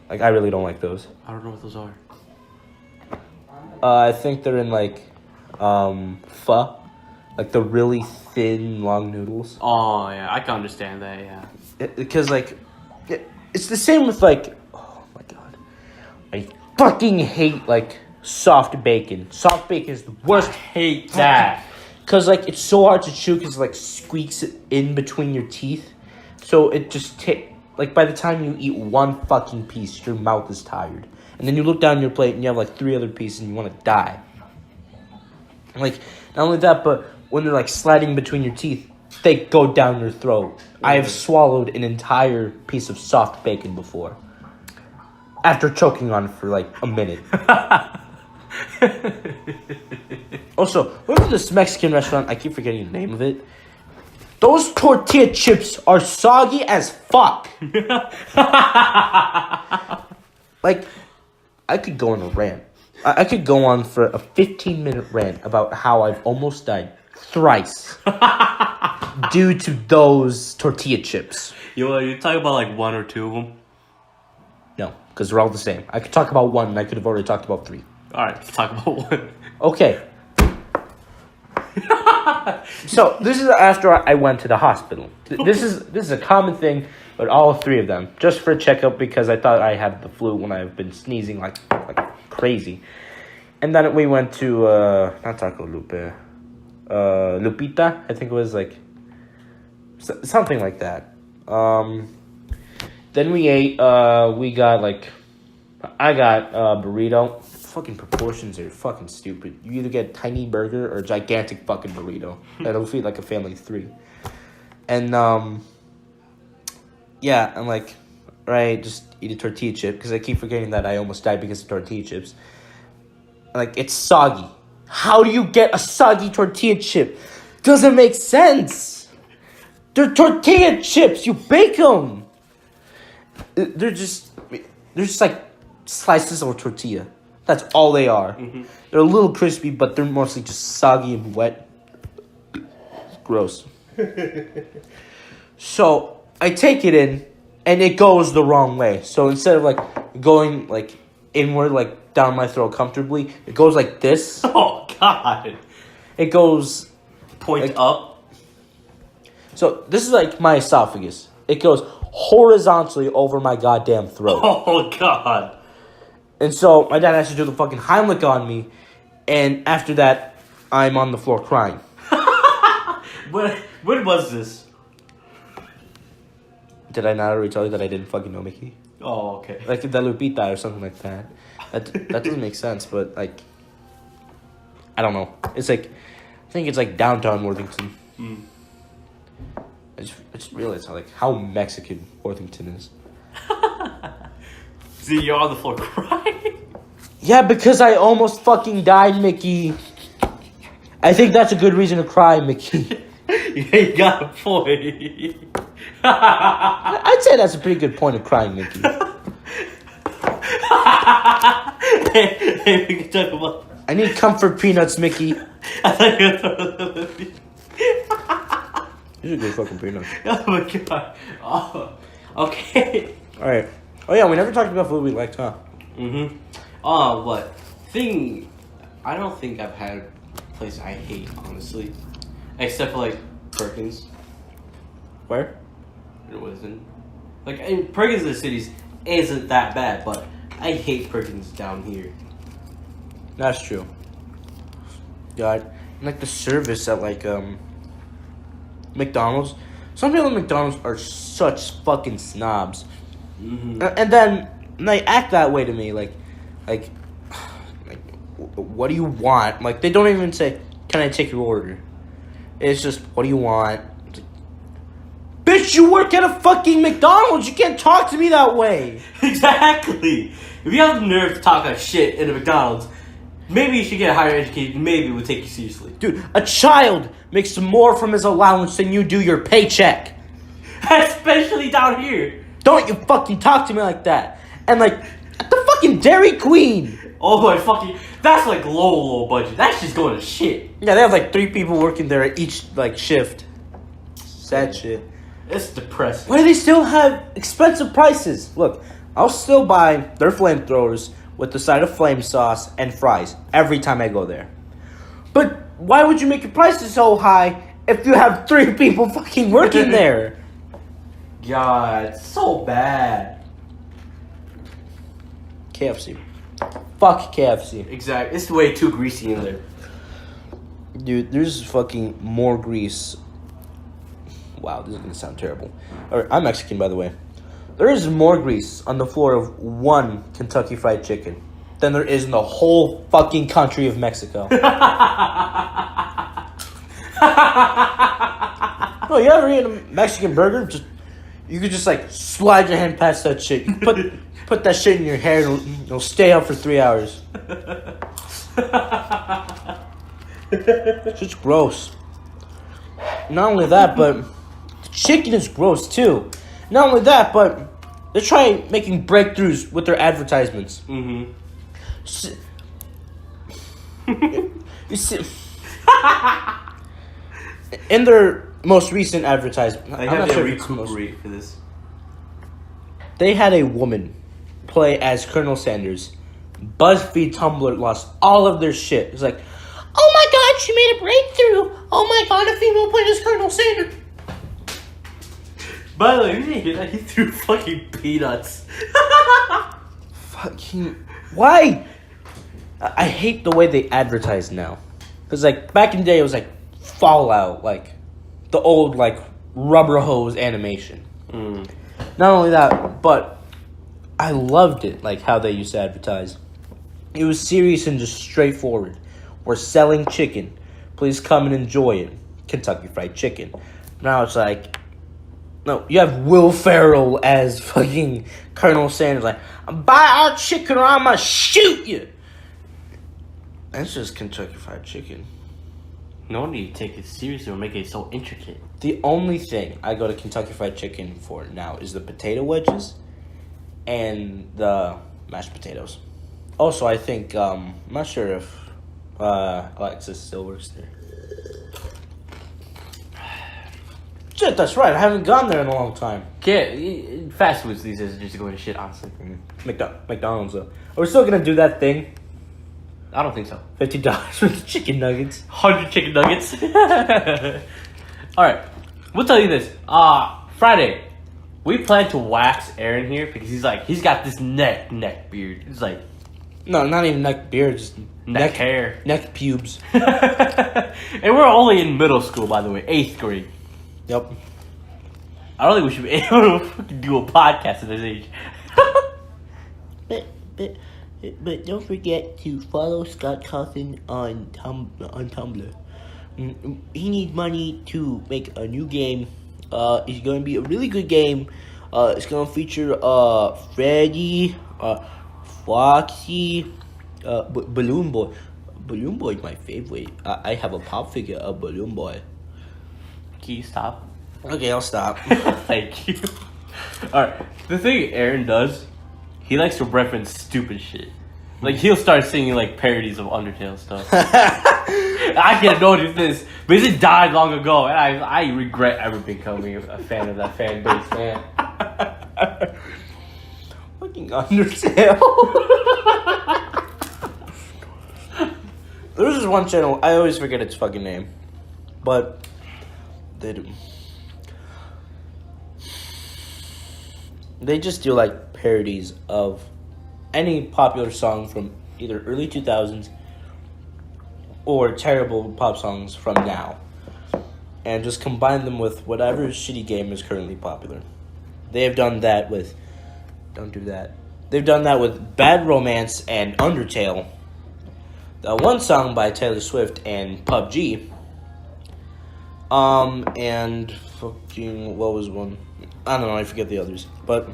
Like I really don't like those. I don't know what those are. I think they're in like pho, like the really thin long noodles. Oh yeah, I can understand that. Yeah. Because like, it's the same with like, oh my god, I fucking hate like soft bacon. Soft bacon is the worst. I hate that. Cause like it's so hard to chew because it like squeaks in between your teeth, so it just like by the time you eat one fucking piece, your mouth is tired, and then you look down your plate and you have like 3 other pieces and you want to die. Like not only that, but when they're like sliding between your teeth, they go down your throat. I have swallowed an entire piece of soft bacon before, after choking on it for like a minute. Also, remember this Mexican restaurant? I keep forgetting the name of it. Those tortilla chips are soggy as fuck. Like, I could go on a rant. I could go on for a 15-minute rant about how I've almost died thrice due to those tortilla chips. You talk about like 1 or 2 of them. No, because they're all the same. I could talk about one, and I could have already talked about 3. All right, let's talk about one. Okay. So this is after I went to the hospital. This is a common thing with all three of them, just for a checkup because I thought I had the flu when I've been sneezing like crazy. And then we went to not Taco Lupe, Lupita. I think it was like something like that. Then we ate. We got like, I got a burrito. Fucking proportions are fucking stupid. You either get a tiny burger or a gigantic fucking burrito that'll feed like a family of 3. And yeah, I'm like, right, just eat a tortilla chip because I keep forgetting that I almost died because of tortilla chips. Like, it's soggy. How do you get a soggy tortilla chip? Doesn't make sense. They're tortilla chips. You bake them. They're just like slices of tortilla. That's all they are. Mm-hmm. They're a little crispy, but they're mostly just soggy and wet. Gross. So I take it in, and it goes the wrong way. So instead of like going like inward, like down my throat comfortably, it goes like this. Oh God! It goes point like, up. So this is like my esophagus. It goes horizontally over my goddamn throat. Oh God! And so my dad has to do the fucking Heimlich on me, and after that, I'm on the floor crying. When was this? Did I not already tell you that I didn't fucking know Mickey? Oh, okay. Like the Lupita or something like that. That doesn't make sense, but like, I don't know. It's like, I think it's like downtown Worthington. Mm. I just realized how Mexican Worthington is. See, you're on the floor crying. Yeah, because I almost fucking died, Mickey. I think that's a good reason to cry, Mickey. You got a point. I'd say that's a pretty good point of crying, Mickey. Hey, we can talk about. I need comfort peanuts, Mickey. I thought you were talking These are good fucking peanuts. Oh my God. Oh, okay. All right. Oh yeah, we never talked about food we liked, huh? Mm-hmm. Oh, what? I don't think I've had a place I hate, honestly. Except for, like, Perkins. Where? It wasn't. Like, Perkins in the cities isn't that bad, but I hate Perkins down here. That's true. God, and like the service at like McDonald's. Some people at McDonald's are such fucking snobs. Mm-hmm. And then they act that way to me, like, what do you want? Like, they don't even say, "Can I take your order?" It's just, "What do you want?" It's like, bitch, you work at a fucking McDonald's. You can't talk to me that way. Exactly. If you have the nerve to talk like shit in a McDonald's, maybe you should get a higher education. Maybe we'll take you seriously. Dude, a child makes more from his allowance than you do your paycheck. Especially down here. Don't you fucking talk to me like that. And like, the fucking Dairy Queen. Oh my fucking, that's like low budget. That's just going to shit. Yeah, they have like 3 people working there at each like shift. Sad shit. It's depressing. Why do they still have expensive prices? Look, I'll still buy their flamethrowers with the side of flame sauce and fries every time I go there. But why would you make your prices so high if you have 3 people fucking working there? God, it's so bad. KFC. Fuck KFC. Exactly. It's way too greasy in there. Dude, there's fucking more grease. Wow, this is gonna sound terrible. Alright, I'm Mexican, by the way. There is more grease on the floor of one Kentucky Fried Chicken than there is in the whole fucking country of Mexico. No, you ever eat a Mexican burger? You could just like slide your hand past that shit. You put that shit in your hair and it'll stay up for 3 hours. It's just gross. Not only that, but the chicken is gross too. Not only that, but they're trying making breakthroughs with their advertisements. Mm-hmm. You see, in their most recent advertisement, I I'm have not to sure if it's most, recuperate for this. they had a woman play as Colonel Sanders. BuzzFeed, Tumblr lost all of their shit. It's like, oh my God, god, she made a breakthrough! Oh my god, a female player is Colonel Sanders! By the way, you didn't hear that? He threw fucking peanuts. Fucking... Why? I hate the way they advertise now. Because, like, back in the day, it was, like, Fallout. Like, the old, like, rubber hose animation. Not only that, but I loved it, like, how they used to advertise. It was serious and just straightforward. We're selling chicken. Please come and enjoy it. Kentucky Fried Chicken. Now it's like... No, you have Will Ferrell as fucking Colonel Sanders. Like, buy our chicken or I'm gonna shoot you. That's just Kentucky Fried Chicken. No need to take it seriously or make it so intricate. The only thing I go to Kentucky Fried Chicken for now is the potato wedges and the mashed potatoes. Also, I think, I'm not sure if Alexis still works there. Shit, that's right. I haven't gone there in a long time. Yeah, fast foods these days are just going to shit, honestly. McDonald's, though. Are we still going to do that thing? I don't think so. $50 for the chicken nuggets. 100 chicken nuggets. Alright, we'll tell you this. Friday, we plan to wax Aaron here because he's got this neck beard. It's like... No, not even neck beard, just neck hair. Neck pubes. And we're only in middle school, by the way, 8th grade. Yep. I don't think we should be able to fucking do a podcast at this age. But don't forget to follow Scott Cawthon on Tumblr. He needs money to make a new game. It's going to be a really good game. It's going to feature Freddy, Foxy, Balloon Boy. Balloon Boy is my favorite. I have a pop figure of Balloon Boy. Can you stop? Okay, I'll stop. Thank you. Alright, the thing Aaron does, he likes to reference stupid shit. Like, he'll start singing, like, parodies of Undertale stuff. I can't notice this, but it died long ago, and I regret ever becoming a fan of that fan base, man. Fucking Undertale. There's this one channel, I always forget its fucking name, but they just do like parodies of any popular song from either early 2000s or terrible pop songs from now, and just combine them with whatever shitty game is currently popular. They have done that with... Don't do that. They've done that with Bad Romance and Undertale. The one song by Taylor Swift and PUBG. And fucking... What was one? I don't know, I forget the others. But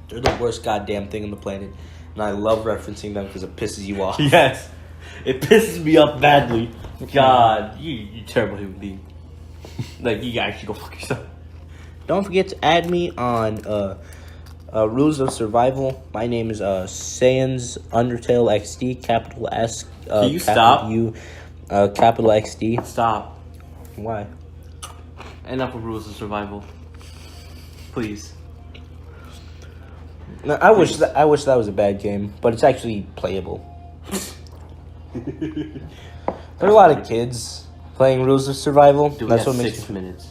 they're the worst goddamn thing on the planet. And I love referencing them because it pisses you off. Yes. It pisses me off badly. God, you terrible human being. Like, you guys should go fuck yourself. Don't forget to add me on Rules of Survival. My name is Sans Undertale XD, capital S. Can you capital stop? U, capital XD. Stop. Why? Enough of Rules of Survival. Please. No, I wish that was a bad game, but it's actually playable. There are a lot of kids playing Rules of Survival. Dude, That's we what have makes 6 it. minutes.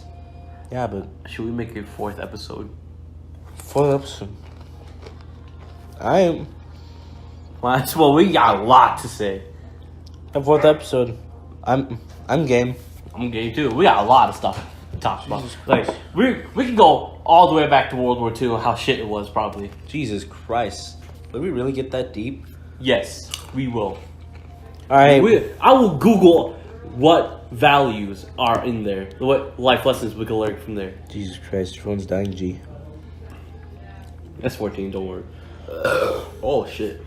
Yeah, but Should we make a 4th episode? 4th episode. I am. Well, we got a lot to say. The 4th episode. I'm game. I'm gay too. We got a lot of stuff to talk about. Like, we can go all the way back to World War II and how shit it was, probably. Jesus Christ. Did we really get that deep? Yes, we will. Alright. I will Google what values are in there. What life lessons we can learn from there. Jesus Christ, your phone's dying, G. That's 14, don't worry. Oh, shit.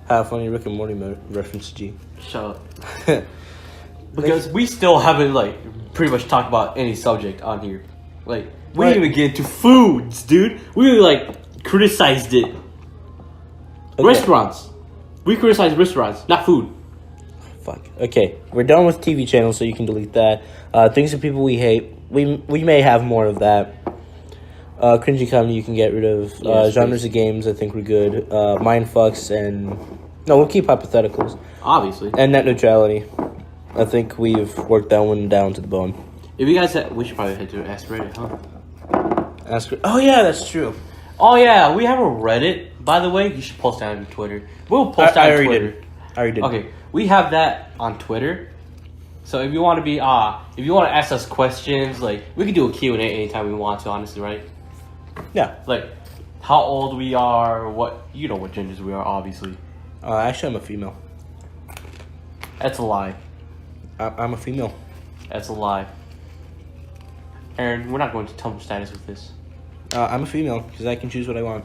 Have funny Rick and Morty reference, G. Shut up. Because we still haven't, like, pretty much talked about any subject on here. Like, we didn't even get into foods, dude. We, like, criticized it. Okay. Restaurants. We criticized restaurants, not food. Fuck. Okay, we're done with TV channels, so you can delete that. Things of people we hate. We may have more of that. Cringy comedy you can get rid of. Yes, genres of games, I think we're good. Mindfucks and... No, we'll keep hypotheticals. Obviously. And net neutrality. I think we've worked that one down to the bone. If you guys, we should probably head to Ask Reddit, huh? Oh yeah, that's true. Oh yeah, we have a Reddit. By the way, you should post that on Twitter. We'll post that on Twitter. I already did. Okay, we have that on Twitter. So if you want to be, if you want to ask us questions, like we can do a Q&A anytime we want to. Honestly, right? Yeah. Like how old we are, what genders we are, obviously. Actually, I'm a female. That's a lie. I'm a female. That's a lie. Aaron, we're not going to Tumblr status with this. I'm a female because I can choose what I want.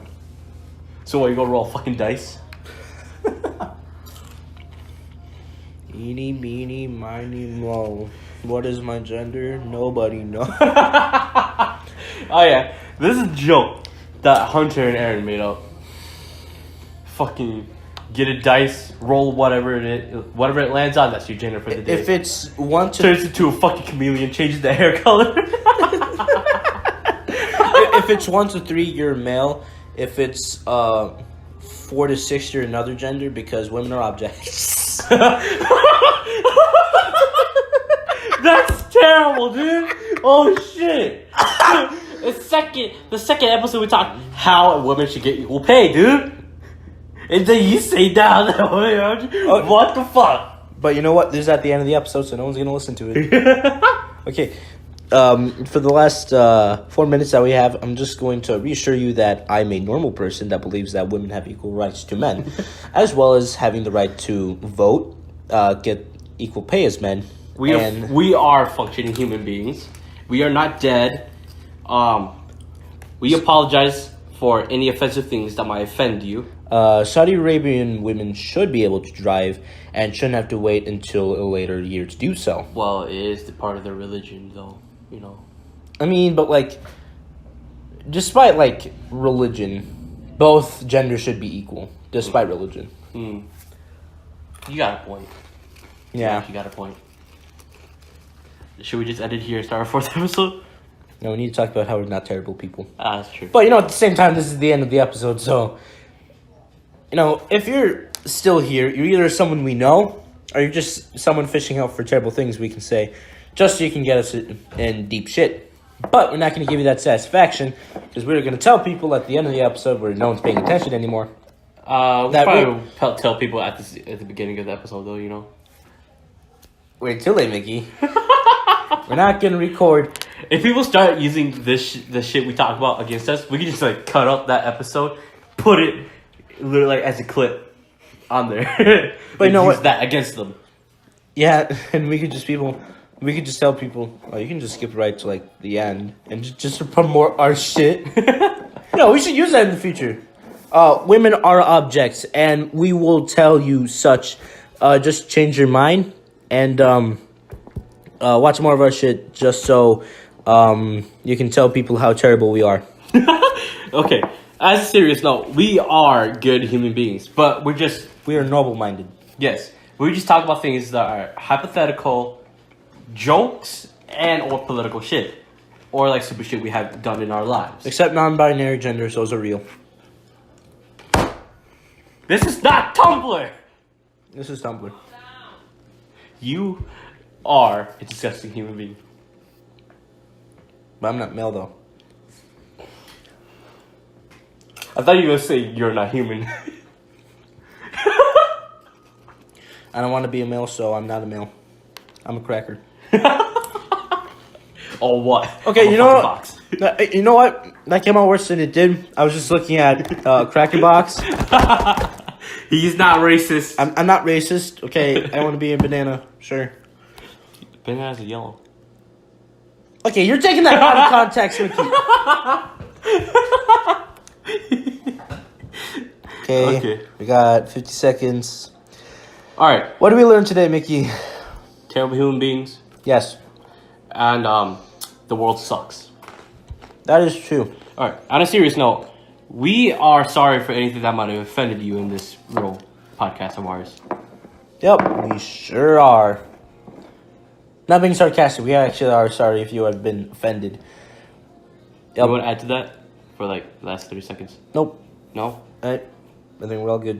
So what, you gonna roll fucking dice? Eeny, meeny, miny, mo. What is my gender? Nobody knows. Oh yeah, this is a joke that Hunter and Aaron made up. Fucking get a dice, roll whatever it lands on. That's your gender for the day. If it's 1 to turns into a fucking chameleon, changes the hair color. if it's 1 to 3, you're male. If it's 4 to 6, you're another gender because women are objects. That's terrible, dude. Oh shit. The second episode we talked how women should get equal pay, dude. And then you say down that way, aren't you? What the fuck? But you know what? This is at the end of the episode, so no one's gonna listen to it. Okay. For the last 4 minutes that we have, I'm just going to reassure you that I'm a normal person that believes that women have equal rights to men, as well as having the right to vote, get equal pay as men. We are functioning human beings. We are not dead. We apologize for any offensive things that might offend you. Saudi Arabian women should be able to drive and shouldn't have to wait until a later year to do so. Well, it is the part of their religion, though. You know. I mean, but like, despite like religion, both genders should be equal, despite religion. You got a point. Yeah. You got a point. Should we just end it here and start our 4th episode? No, we need to talk about how we're not terrible people. That's true. But, at the same time, this is the end of the episode, so, if you're still here, you're either someone we know, or you're just someone fishing out for terrible things, we can say, just so you can get us in deep shit. But we're not going to give you that satisfaction, because we're going to tell people at the end of the episode where no one's paying attention anymore. We'll probably tell people at the beginning of the episode, though, Wait till late, Mickey. We're not going to record. If people start using the shit we talk about against us, we can just cut up that episode, put it literally as a clip on there. But you know use what? That against them. Yeah, and we could just tell people, you can just skip right to the end and just promote our shit. No, we should use that in the future. Women are objects, and we will tell you such. Just change your mind and watch more of our shit, just so you can tell people how terrible we are. Okay, as a serious note, we are good human beings, but we are noble-minded. Yes, we just talk about things that are hypothetical, jokes, and or political shit, or super shit we have done in our lives. Except non-binary genders, those are real. This is not Tumblr. This is Tumblr. You are a disgusting human being. But I'm not male, though. I thought you were going to say you're not human. I don't want to be a male, so I'm not a male. I'm a cracker. Oh, what? Okay, you know what? You know what? That came out worse than it did. I was just looking at Cracker Box. He's not racist. I'm not racist. Okay, I want to be a banana. Sure. Bananas are yellow. Okay, you're taking that out of context, Mickey. Okay, we got 50 seconds. All right. What did we learn today, Mickey? Terrible human beings. Yes. And the world sucks. That is true. All right. On a serious note, we are sorry for anything that might have offended you in this little podcast of ours. Yep, we sure are. Not being sarcastic, we actually are sorry if you have been offended. Yep. You want to add to that for the last 30 seconds? Nope. No? All right. I think we're all good.